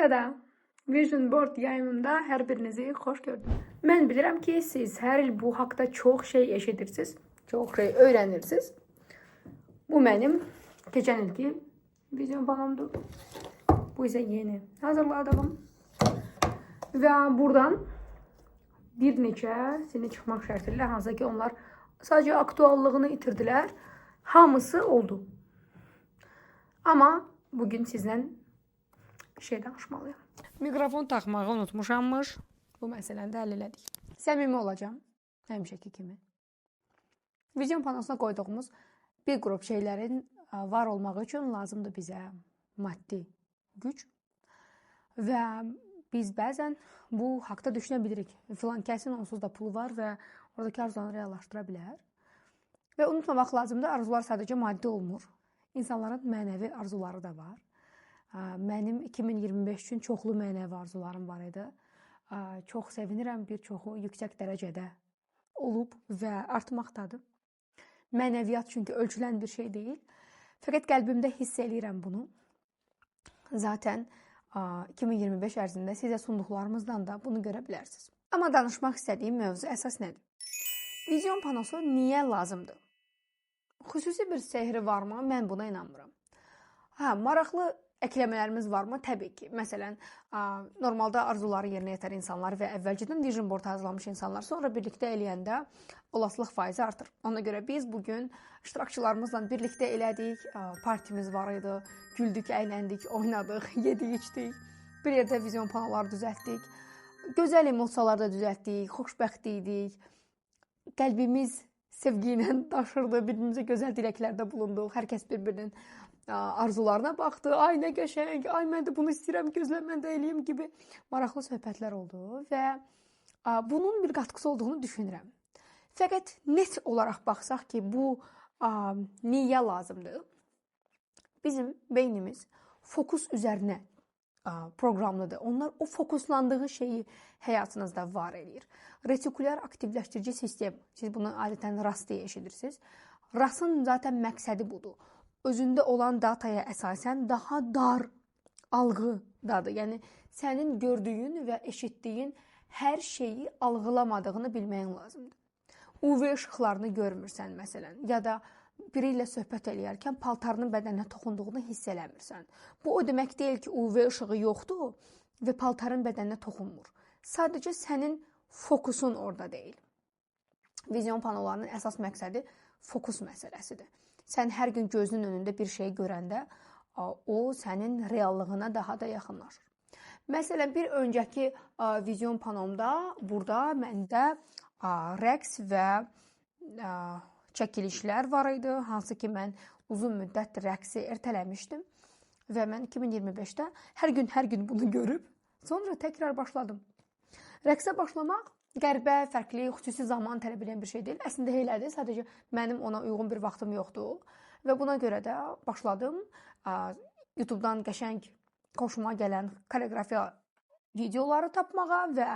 haftada Vision Board yayımında hər birinizi xoş gördüm. Mən bilirəm ki, siz hər il bu haqda çox şey eşidirsiniz, çox şey öyrənirsiniz. Bu mənim keçən ilki Vision panomdur. Bu isə yeni hazırladığım. Və buradan bir neçə sini çıxmaq şərtilə, hansı ki onlar sadəcə aktuallığını itirdilər, hamısı oldu. Amma bugün sizlə şey danışmalıyım. Mikrofon taxmağı unutmuşammış. Bu məsələni də həll elədik. Səmimi olacağım, həmişəki kimi. Vision panosuna qoyduğumuz bir qrup şeylərin var olmağı üçün lazımdır bizə maddi güc. Və biz bəzən bu haqda düşünə bilirik. Filan kəsin onsuz da pulu var və oradakı arzularını reallaşdıra bilər. Və unutmamaq lazımdır, arzular sadəcə maddi olmur. İnsanların mənəvi arzuları da var. Mənim 2025 üçün çoxlu mənəvi arzularım var idi. Çox sevinirəm, bir çoxu yüksək dərəcədə olub və artmaqdadır. Mənəviyyat çünki ölçülən bir şey deyil. Fəqət qəlbimdə hiss eləyirəm bunu. Zaten 2025 ərzində sizə sunduqlarımızdan da bunu görə bilərsiniz. Amma danışmaq istədiyim mövzu əsas nədir? Vision panosu niyə lazımdır? Xüsusi bir sehri varmı? Mən buna inanmıram. Maraqlı əkləmələrimiz varmı? Təbii ki. Məsələn, normalda arzuları yerinə yetər insanlar və əvvəlcədən vision board hazırlamış insanlar sonra birlikdə eləyəndə olasılıq faizi artır. Ona görə biz bugün iştirakçılarımızla birlikdə elədik, partimiz var idi, güldük, əyləndik, oynadıq, yedik, içdik, bir yerdə vision panoları düzəltdik, gözəl emosiyalar da düzəltdik, xoşbəxt idik, qəlbimiz sevgi ilə daşırdı, bir-birimizə gözəl diləklərdə bulunduq, hər kəs bir-birinin arzularına baxdı, ay nə qəşəng, ay mən də bunu istəyirəm, gözləm mən də eləyim kimi maraqlı söhbətlər oldu və bunun bir qatqısı olduğunu düşünürəm. Fəqət net olaraq baxsaq ki, bu niyə lazımdır? Bizim beynimiz fokus üzərinə proqramlıdır. Onlar o fokuslandığı şeyi həyatınızda var eləyir. Retikulyar aktivləşdirici sistem, siz bunu adətən RAS deyə eşidirsiniz. RAS-ın zaten məqsədi budur. Özündə olan dataya əsasən daha dar algıdadır. Yəni, sənin gördüyün və eşitdiyin hər şeyi algılamadığını bilməyin lazımdır. UV işıqlarını görmürsən, məsələn, ya da biri ilə söhbət eləyərkən paltarının bədəninə toxunduğunu hiss eləmirsən. Bu, o demək deyil ki, UV işığı yoxdur və paltarın bədəninə toxunmur. Sadəcə sənin fokusun orada deyil. Vision panolarının əsas məqsədi fokus məsələsidir. Sən hər gün gözünün önündə bir şey görəndə, o sənin reallığına daha da yaxınlaşır. Məsələn, bir öncəki vision panomda burada məndə rəqs və çəkilişlər var idi, hansı ki mən uzun müddət rəqsi ertələmişdim və mən 2025-də hər gün bunu görüb, sonra təkrar başladım. Rəqsə başlamaq qəribə, fərqli, xüsusi zaman tələb edən bir şey deyil. Əslində elədir, sadəcə mənim ona uyğun bir vaxtım yoxdur və buna görə də başladım. YouTube-dan qəşəng, xoşuma gələn koreografiya videoları tapmağa və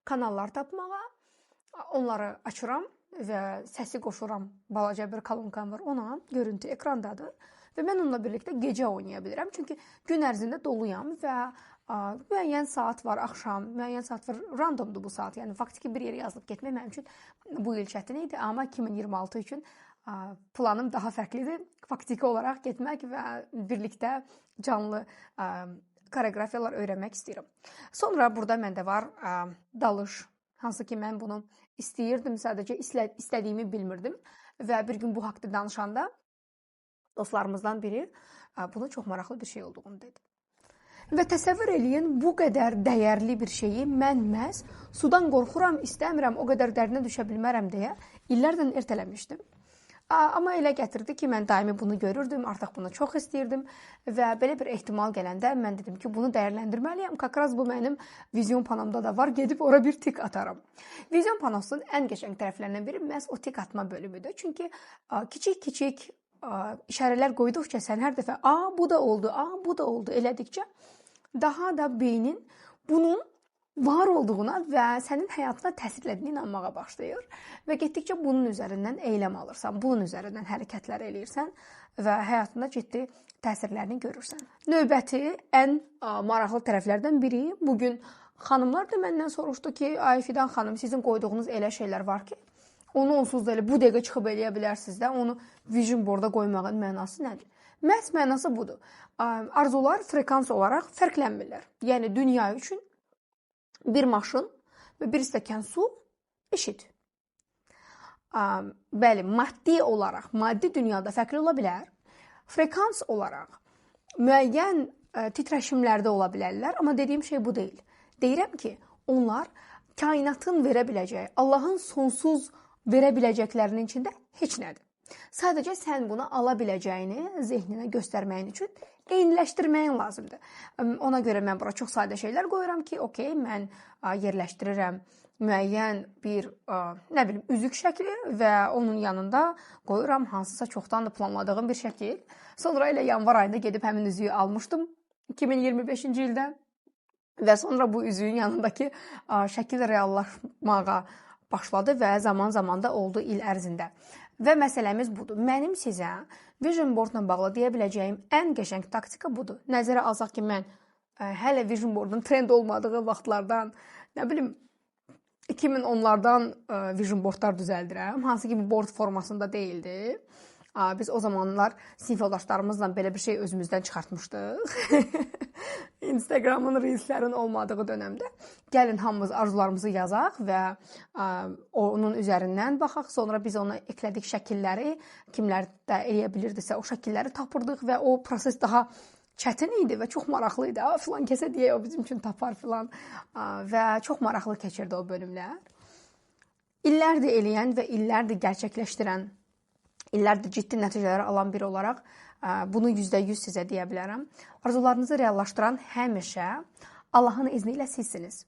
kanallar tapmağa. Onları açıram və səsi qoşuram. Balaca bir kolonkam var, ona görüntü ekrandadır və mən onunla birlikdə gecə oynaya bilirəm. Çünki gün ərzində doluyam və müəyyən saat var, axşam, müəyyən saat var, randomdur bu saat. Yəni, faktiki bir yerə yazılıb getmək mənim üçün bu il çətin idi, amma 2026 üçün planım daha fərqlidir. Faktiki olaraq getmək və birlikdə canlı koreografiyalar öyrənmək istəyirəm. Sonra burada məndə var dalış, hansı ki mən bunu istəyirdim, sadəcə istədiyimi bilmirdim və bir gün bu haqda danışanda dostlarımızdan biri bunu çox maraqlı bir şey olduğunu dedi. Və təsəvvür eləyin, bu qədər dəyərli bir şeyi mən məhz sudan qorxuram, istəmirəm, o qədər dərinə düşə bilmərəm deyə illərdən ertələmişdim. Amma elə gətirdi ki, mən daimi bunu görürdüm, artıq bunu çox istəyirdim və belə bir ehtimal gələndə mən dedim ki, bunu dəyərləndirməliyəm. Kakraz bu mənim vision panomda da var, gedib ora bir tik ataram. Vision panosunun ən qəşəng tərəflərindən biri məhz o tik atma bölümüdür. Çünki kiçik-kiçik işarələr qoyduqca sən hər dəfə bu da oldu elədikcə daha da beynin bunun var olduğuna və sənin həyatına təsirlədiyinə inanmağa başlayır və getdikcə bunun üzərindən eyləm alırsan, bunun üzərindən hərəkətlər eləyirsən və həyatında ciddi təsirlərini görürsən. Növbəti ən maraqlı tərəflərdən biri, bugün xanımlar da məndən soruşdu ki, ay Fidan xanım, sizin qoyduğunuz elə şeylər var ki, onu onsuz da elə bu dəqiqə çıxıb eləyə bilərsiniz də, onu vision boarda qoymağın mənası nədir? Məhz mənası budur. Arzular frekans olaraq fərqlənmirlər. Yəni, dünya üçün bir maşın və bir stəkan su eşit. Bəli, maddi dünyada fərqli ola bilər. Frekans olaraq müəyyən titrəşimlərdə ola bilərlər, amma dediyim şey bu deyil. Deyirəm ki, onlar kainatın verə biləcəyi, Allahın sonsuz verə biləcəklərinin içində heç nədir. Sadəcə sən bunu ala biləcəyini zehninə göstərməyin üçün eyniləşdirməyin lazımdır. Ona görə mən bura çox sadə şeylər qoyuram ki, okey, mən yerləşdirirəm müəyyən bir, üzük şəkli və onun yanında qoyuram hansısa çoxdan da planladığım bir şəkil. Sonra elə yanvar ayında gedib həmin üzüyü almışdım 2025-ci ildə və sonra bu üzüyün yanındakı şəkil reallaşmağa başladı və zaman da oldu il ərzində. Və məsələmiz budur. Mənim sizə vision boardla bağlı deyə biləcəyim ən qəşəng taktika budur. Nəzərə alsaq ki, mən hələ vision boardun trend olmadığı vaxtlardan, 2010-lardan vision boardlar düzəldirəm. Hansı ki, bu board formasında deyildi. Biz o zamanlar sinif yoldaşlarımızla belə bir şey özümüzdən çıxartmışdıq. Instagramın, reelslərin olmadığı dönəmdə. Gəlin hamımız arzularımızı yazaq və onun üzərindən baxaq. Sonra biz ona eklədik şəkilləri, kimlər də eləyə bilirdisə o şəkilləri tapırdıq və o proses daha çətin idi və çox maraqlı idi. Filan kəsə deyə o bizim üçün tapar filan və çox maraqlı keçirdi o bölümlər. İllərdir eləyən və illərdir gerçəkləşdirən, illərdir ciddi nəticələr alan biri olaraq bunu %100 sizə deyə bilərəm. Arzularınızı reallaşdıran həmişə Allahın izni ilə sizsiniz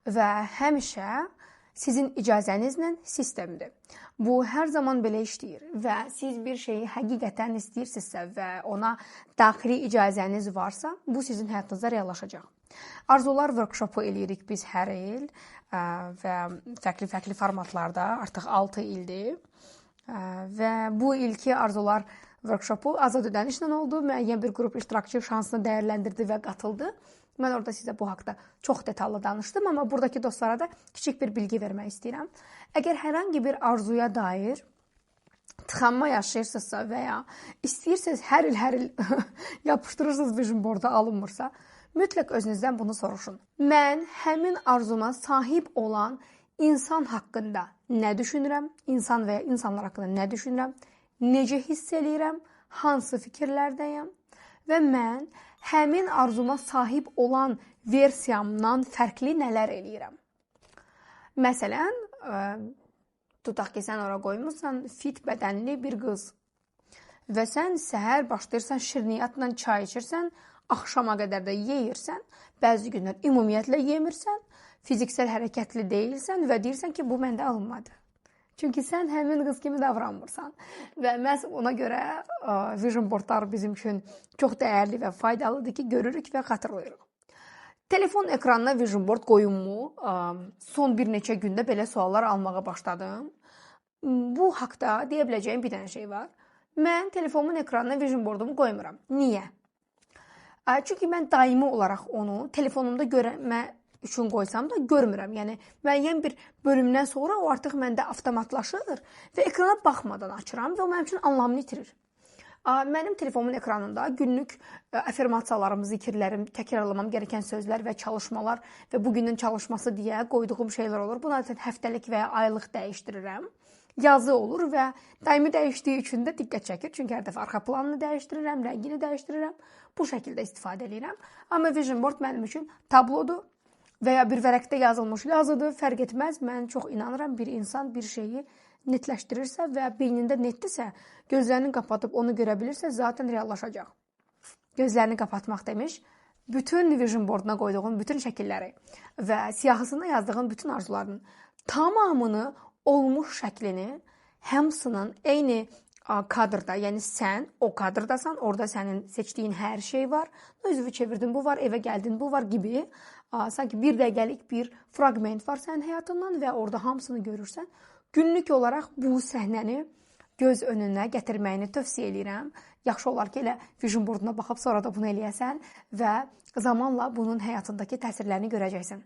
və həmişə sizin icazənizlə sistemdir. Bu hər zaman belə işləyir və siz bir şeyi həqiqətən istəyirsinizsə və ona daxili icazəniz varsa, bu sizin həyatınızda reallaşacaq. Arzular workshopu eləyirik biz hər il və fərqli formatlarda, artıq 6 ildir. Və bu ilki arzular workshopu azad ödənişlə oldu. Müəyyən bir qrup iştirakçı şansını dəyərləndirdi və qatıldı. Mən orada sizə bu haqda çox detallı danışdım, amma buradakı dostlara da kiçik bir bilgi vermək istəyirəm. Əgər hər hangi bir arzuya dair tıxanma yaşayırsınızsa və ya istəyirsiniz hər il yapışdırırsınız vision boarda alınmırsa, mütləq özünüzdən bunu soruşun. Mən həmin arzuma sahib olan insan haqqında nə düşünürəm? İnsan və ya insanlar haqqında nə düşünürəm? Necə hiss eləyirəm? Hansı fikirlərdəyəm? Və mən həmin arzuma sahib olan versiyamdan fərqli nələr eləyirəm? Məsələn, tutaq ki, sən ora qoymuşsan fit bədənli bir qız və sən səhər başlayırsan şirniyyatla çay içirsən, axşama qədər də yeyirsən, bəzi günlər ümumiyyətlə yemirsən, fiziksel hərəkətli deyilsən və deyirsən ki, bu məndə alınmadı. Çünki sən həmin qız kimi davranmırsan və məhz ona görə vision boardlar bizim üçün çox dəyərli və faydalıdır ki, görürük və xatırlayırıq. Telefon ekranına vision board qoyunmu? Son bir neçə gündə belə suallar almağa başladım. Bu haqda deyə biləcəyim bir dənə şey var. Mən telefonumun ekranına vision boardumu qoymuram. Niyə? Çünki mən daimi olaraq onu telefonumda görmə üçün qoysam da görmürəm. Yəni, müəyyən bir bölümdən sonra o artıq məndə avtomatlaşır və ekrana baxmadan açıram və o mənim üçün anlamını itirir. Mənim telefonumun ekranında günlük affirmasiyalarım, zikirlərim, təkrarlamam gerəkən sözlər və çalışmalar və bugünün çalışması deyə qoyduğum şeylər olur. Bunu adətən həftəlik və ya aylıq dəyişdirirəm. Yazı olur və daimi dəyişdiyi üçün də diqqət çəkir. Çünki hər dəfə arxa planını dəyişdirirəm, rəngini dəyişdirirəm. Bu şəkildə istifadə edirəm. Amma vision board mənim üçün tablodur və ya bir vərəqdə yazılmış yazıdır, fərq etməz. Mən çox inanıram, bir insan bir şeyi netləşdirirsə və beynində netdirsə, gözlərini qapatıp onu görə bilirsə, zaten reallaşacaq. Gözlərini kapatmaq demiş, bütün vision boarduna qoyduğun bütün şəkilləri və siyahısına yazdığın bütün arzularının tamamını, olmuş şəklini, hamısının eyni kadrda, yəni sən o kadrdasan, orada sənin seçdiyin hər şey var, özünü çevirdin, bu var, evə gəldin, bu var gibi, sanki bir dəqiqəlik bir fragment var sənin həyatından və orada hamısını görürsən. Günlük olaraq bu səhnəni göz önünə gətirməyini tövsiyə edirəm. yaxşı olar ki, elə vision boarduna baxıb sonra da bunu eləyəsən və zamanla bunun həyatındakı təsirlərini görəcəksən.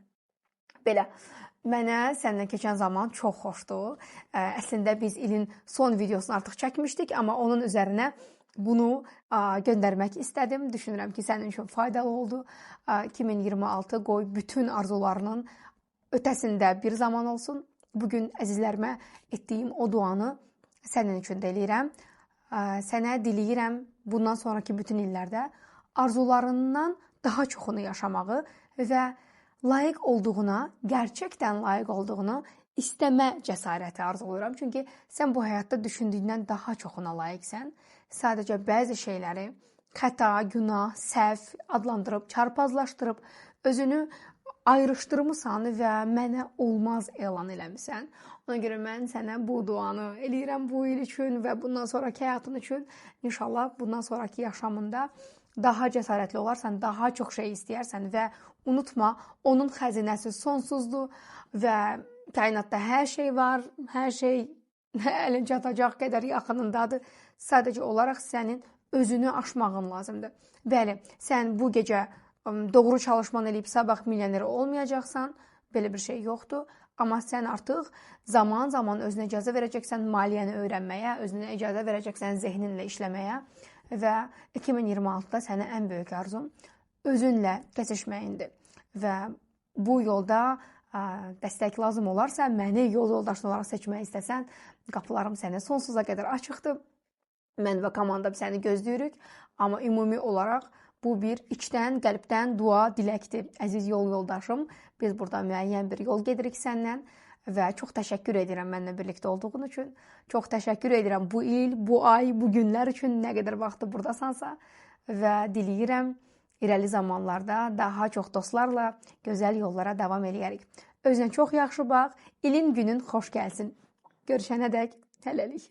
Belə, mənə səndən keçən zaman çox xoşdur. Əslində biz ilin son videosunu artıq çəkmişdik, amma onun üzərinə bunu göndərmək istədim. Düşünürəm ki, sənin üçün faydalı oldu. 2026 qoy bütün arzularının ötəsində bir zaman olsun. Bugün əzizlərimə etdiyim o duanı sənin üçün də eləyirəm. Sənə diləyirəm bundan sonraki bütün illərdə arzularından daha çoxunu yaşamağı və layiq olduğuna, gerçəkdən layiq olduğunu istəmə cəsarəti arzulayıram. Çünki sən bu həyatda düşündüyündən daha çoxuna layiqsən. Sadəcə bəzi şeyləri xəta, günah, səhv adlandırıb, çarpazlaşdırıb, özünü ayrışdırmısan və mənə olmaz elan eləmisən. Ona görə mən sənə bu duanı eləyirəm bu il üçün və bundan sonraki həyatın üçün. İnşallah bundan sonraki yaşamında daha cəsarətli olarsan, daha çox şey istəyərsən və unutma, onun xəzinəsi sonsuzdur və kainatda hər şey var, hər şey əlin çatacaq qədər yaxınındadır. Sadəcə olaraq sənin özünü aşmağın lazımdır. Bəli, sən bu gecə doğru çalışman eləyib sabah milyoner olmayacaqsan, belə bir şey yoxdur. Amma sən artıq zaman-zaman özünə icazə verəcəksən maliyyəni öyrənməyə, özünə icazə verəcəksən zehninlə işləməyə və 2026-da sənə ən böyük arzum özünlə keçişməyindir. Və bu yolda dəstək lazım olarsa, məni yol yoldaşın olaraq seçmək istəsən, qapılarım sənə sonsuza qədər açıqdır. Mən və komandam səni gözləyirik, amma ümumi olaraq bu bir içdən, qəlbdən dua, diləkdir. Əziz yol yoldaşım, biz burada müəyyən bir yol gedirik səndən və çox təşəkkür edirəm mənimlə birlikdə olduğun üçün. Çox təşəkkür edirəm bu il, bu ay, bu günlər üçün nə qədər vaxtı buradasansa və diləyirəm irəli zamanlarda daha çox dostlarla gözəl yollara davam eləyərik. Özünə çox yaxşı bax, ilin günün xoş gəlsin. Görüşənədək hələlik.